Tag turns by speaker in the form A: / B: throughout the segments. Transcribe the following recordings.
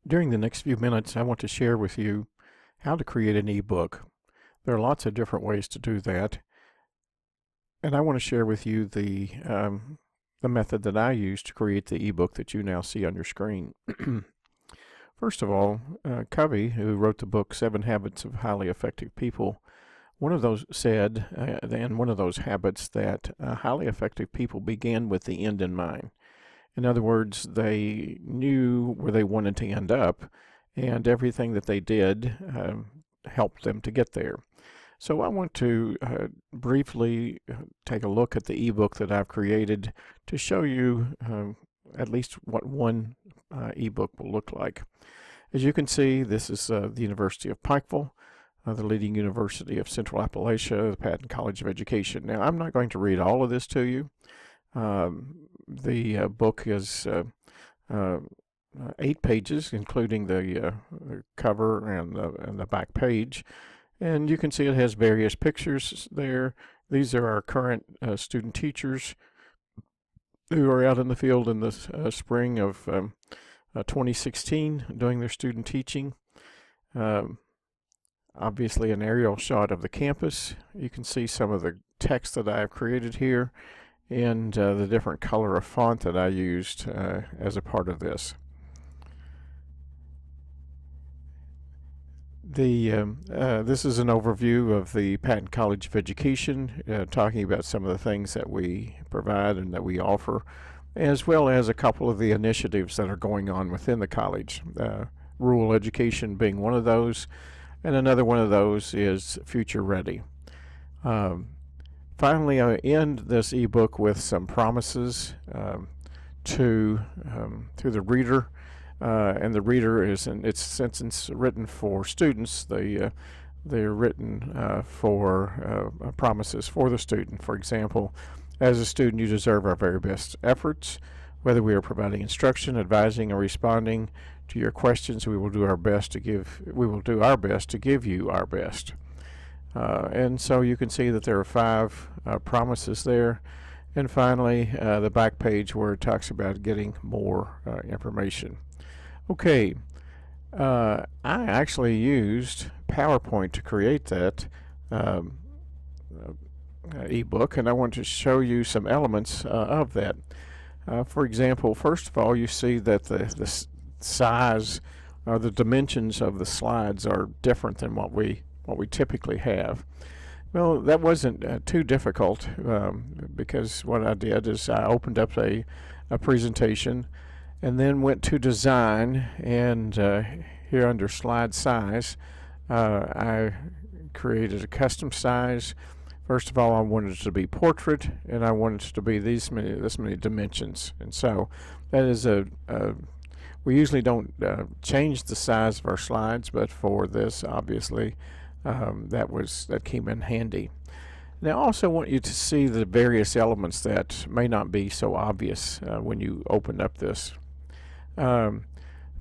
A: During the next few minutes, I want to share with you how to create an ebook. There are lots of different ways to do that, and I want to share with you the method that I use to create the ebook that you now see on your screen. First of all, Covey, who wrote the book 7 Habits of Highly Effective People, one of those said, and one of those habits, that highly effective people began with the end in mind. In other words, they knew where they wanted to end up, and everything that they did helped them to get there. So I want to briefly take a look at the ebook that I've created to show you at least what one ebook will look like. As you can see, this is the University of Pikeville, the leading university of Central Appalachia, the Patton College of Education. Now, I'm not going to read all of this to you. The book is 8 pages, including the cover and the back page. And you can see it has various pictures there. These are our current student teachers who are out in the field in the spring of 2016 doing their student teaching. Obviously an aerial shot of the campus. You can see some of the text that I have created here and the different color of font that I used as a part of this. This is an overview of the Patton College of Education, talking about some of the things that we provide and that we offer, as well as a couple of the initiatives that are going on within the college. Rural education being one of those, and another one of those is Future Ready. Finally, I end this ebook with some promises to the reader. And the reader is, since it's written for students, they're written for promises for the student. For example, as a student, you deserve our very best efforts. Whether we are providing instruction, advising, or responding to your questions, we will do our best to give you our best. And so you can see that there are 5 promises there. And finally, the back page where it talks about getting more information. Okay, I actually used PowerPoint to create that ebook, and I want to show you some elements of that. For example, first of all, you see that the size or the dimensions of the slides are different than what we typically have. Well, that wasn't too difficult because what I did is I opened up a presentation and then went to design, and here under slide size I created a custom size. First of all, I wanted it to be portrait, and I wanted it to be this many dimensions. And so that is we usually don't change the size of our slides, but for this, obviously, that came in handy. Now, I also want you to see the various elements that may not be so obvious when you open up this.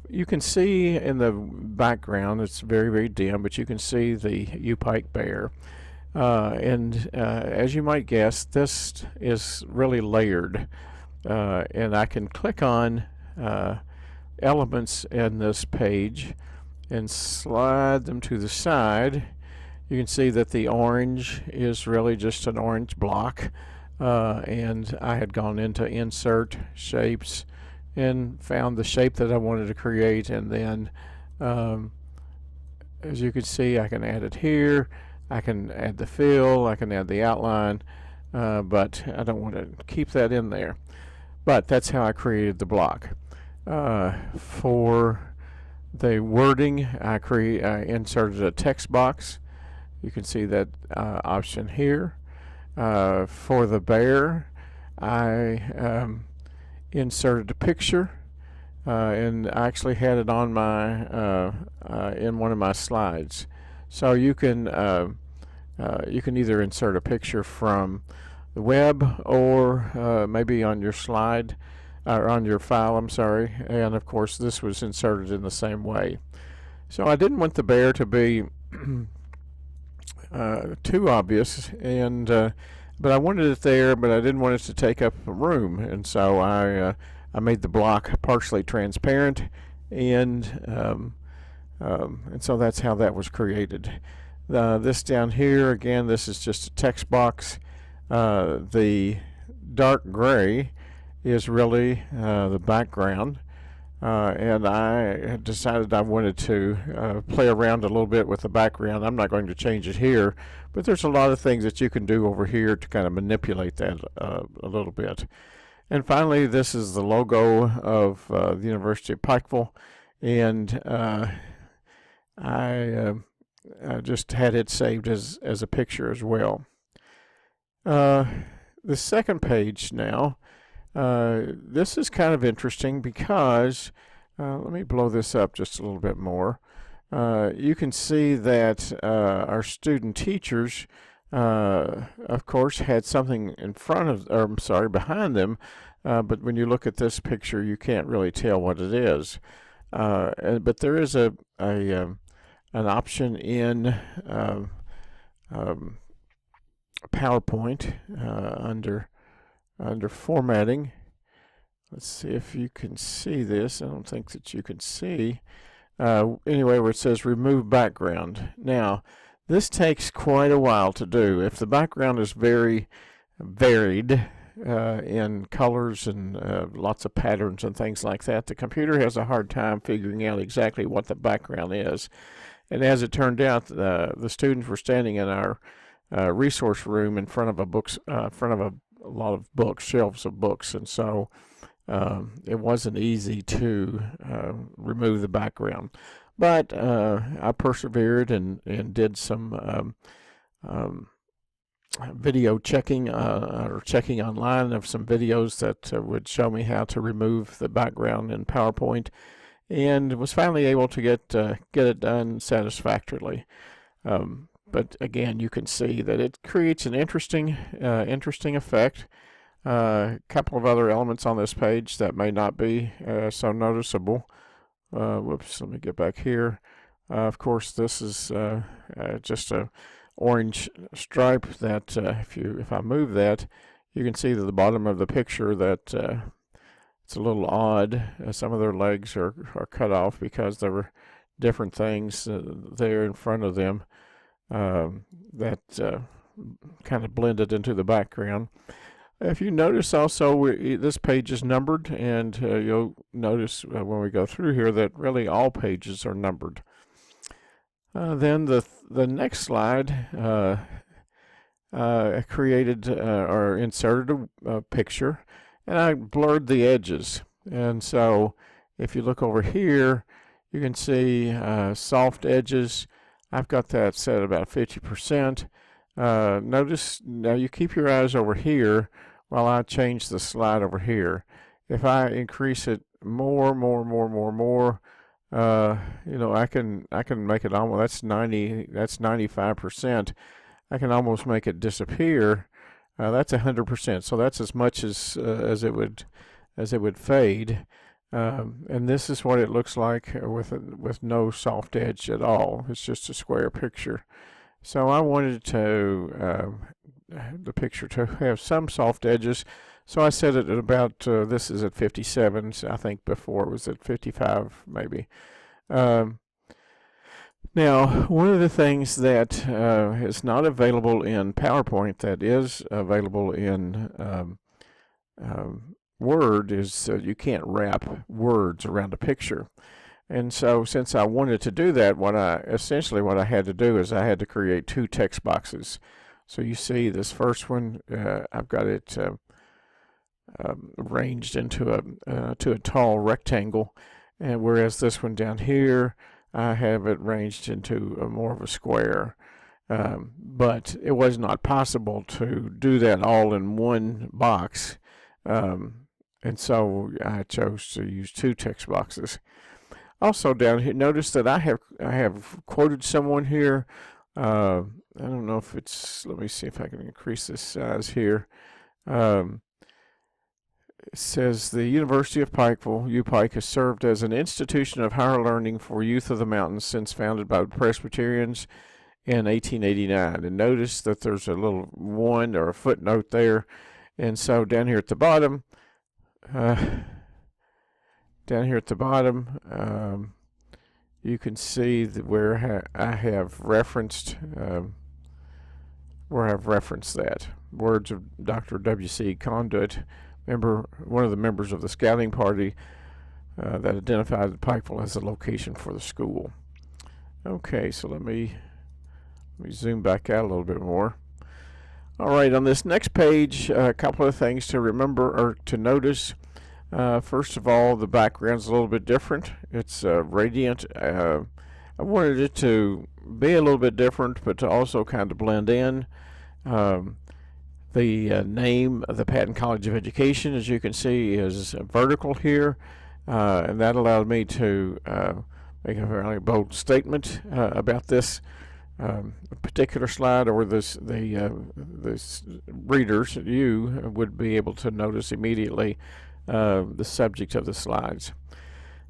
A: You can see in the background, it's very, very dim, but you can see the U-Pike bear. And as you might guess, this is really layered. And I can click on elements in this page and slide them to the side. You can see that the orange is really just an orange block. And I had gone into Insert, Shapes, and found the shape that I wanted to create, and then as you can see, I can add it here, I can add the fill, I can add the outline, but I don't want to keep that in there. But that's how I created the block. For the wording, I inserted a text box. You can see that option here. For the bear, I inserted a picture, and I actually had it on my in one of my slides. So you can either insert a picture from the web or maybe on your slide or on your file, I'm sorry. And of course, this was inserted in the same way. So I didn't want the bear to be too obvious, and but I wanted it there, but I didn't want it to take up room, and so I made the block partially transparent, and so that's how that was created. This down here, again, this is just a text box. The dark gray is really the background. And I had decided I wanted to play around a little bit with the background. I'm not going to change it here, but there's a lot of things that you can do over here to kind of manipulate that a little bit. And finally, this is the logo of the University of Pikeville, and I just had it saved as a picture as well. The second page now. This is kind of interesting because, let me blow this up just a little bit more. You can see that our student teachers, of course, had something in front of, or I'm sorry, behind them, but when you look at this picture, you can't really tell what it is. But there is an option in PowerPoint under formatting. Let's see if you can see this. I don't think that you can see. Anyway, where it says remove background. Now, this takes quite a while to do. If the background is very varied in colors and lots of patterns and things like that, the computer has a hard time figuring out exactly what the background is. And as it turned out, the students were standing in our resource room in front of a lot of books, shelves of books, and so it wasn't easy to remove the background. But I persevered and did some video checking or checking online of some videos that would show me how to remove the background in PowerPoint, and was finally able to get it done satisfactorily. But again, you can see that it creates an interesting effect. A couple of other elements on this page that may not be so noticeable. Whoops, let me get back here. Of course, this is just a orange stripe that if I move that, you can see to the bottom of the picture that it's a little odd. Some of their legs are cut off because there were different things there in front of them that kind of blended into the background. If you notice also, this page is numbered, and you'll notice when we go through here that really all pages are numbered. Then the next slide created or inserted a picture, and I blurred the edges. And so if you look over here, you can see soft edges. I've got that set about 50%. Notice now you keep your eyes over here while I change the slide over here. If I increase it more, I can make it almost, that's 95%. I can almost make it disappear. That's 100%. So that's as much as it would fade. And this is what it looks like with no soft edge at all. It's just a square picture. So I wanted the picture to have some soft edges, so I set it at about, this is at 57, so I think before it was at 55 maybe. Now, one of the things that is not available in PowerPoint that is available in Word is you can't wrap words around a picture. And so since I wanted to do that, what I had to do is I had to create two text boxes. So you see this first one, I've got it arranged into a tall rectangle, and whereas this one down here, I have it ranged into more of a square. But it was not possible to do that all in one box, and so I chose to use two text boxes. Also down here, notice that I have quoted someone here. I don't know if it's, let me see if I can increase this size here. It says the University of Pikeville, UPike, has served as an institution of higher learning for youth of the mountains since founded by the Presbyterians in 1889. And notice that there's a little one or a footnote there. And so down here at the bottom, down here at the bottom, you can see that where I have referenced that. Words of Dr. W.C. Conduit, one of the members of the scouting party that identified Pikeville as the location for the school. Okay, so let me zoom back out a little bit more. All right, on this next page, a couple of things to remember or to notice. First of all, the background's a little bit different. It's radiant. I wanted it to be a little bit different, but to also kind of blend in. The name of the Patton College of Education, as you can see, is vertical here, and that allowed me to make a fairly bold statement about this particular slide, or this readers, you would be able to notice immediately the subject of the slides.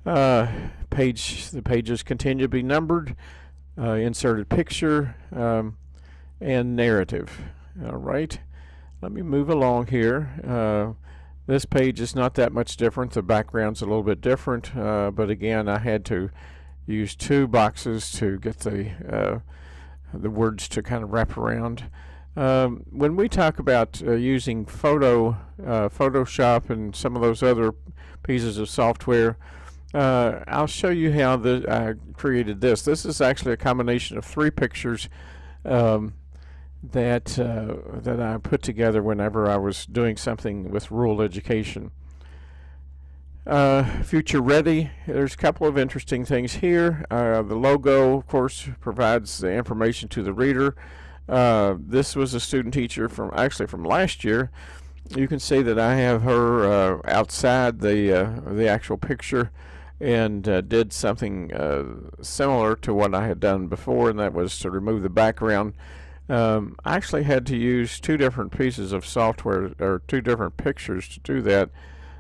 A: The pages continue to be numbered, inserted picture, and narrative. All right, let me move along here. This page is not that much different. The background's a little bit different, but again, I had to use two boxes to get the words to kind of wrap around. When we talk about using Photoshop and some of those other pieces of software, I'll show you how I created this. This is actually a combination of three pictures that I put together whenever I was doing something with rural education. Future ready. There's a couple of interesting things here. The logo, of course, provides the information to the reader. This was a student teacher from last year. You can see that I have her outside the actual picture, and did something similar to what I had done before, and that was to remove the background. I actually had to use two different pieces of software, or two different pictures, to do that.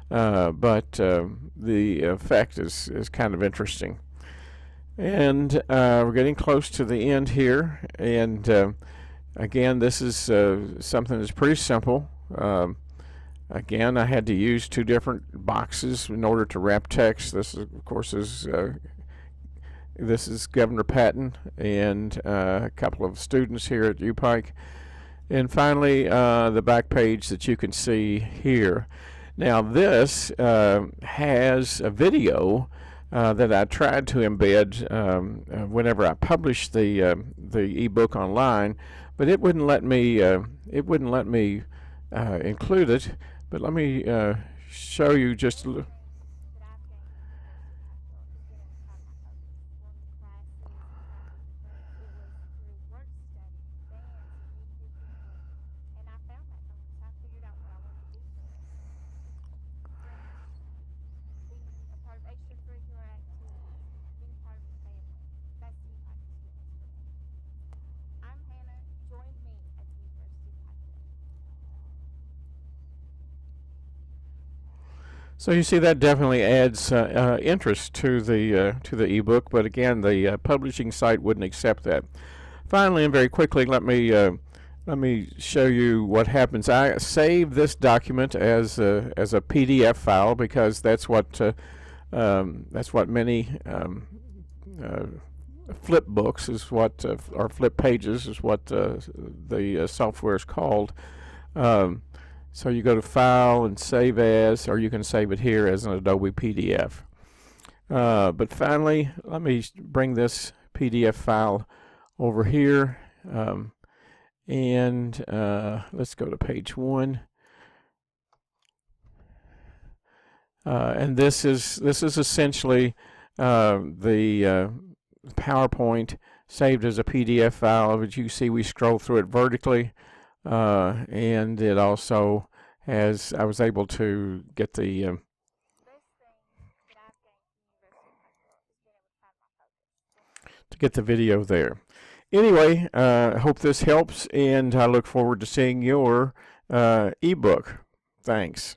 A: But the effect is kind of interesting. And we're getting close to the end here, and again, this is something that's pretty simple. Again, I had to use two different boxes in order to wrap text. This is, of course, this is Governor Patton and a couple of students here at UPike. And finally, the back page that you can see here. Now, this has a video that I tried to embed whenever I published the ebook online, but it wouldn't let me include it. But let me show you just a little. So you see that definitely adds interest to the ebook, but again, the publishing site wouldn't accept that. Finally, and very quickly, let me show you what happens. I save this document as a PDF file, because that's what many flip books is what, or flip pages is what the software is called. So you go to File and Save As, or you can save it here as an Adobe PDF. But finally, let me bring this PDF file over here, and let's go to page 1. And this is essentially the PowerPoint saved as a PDF file. As you see, we scroll through it vertically. And it also has, I was able to get the video there. Anyway, I hope this helps, and I look forward to seeing your ebook. Thanks.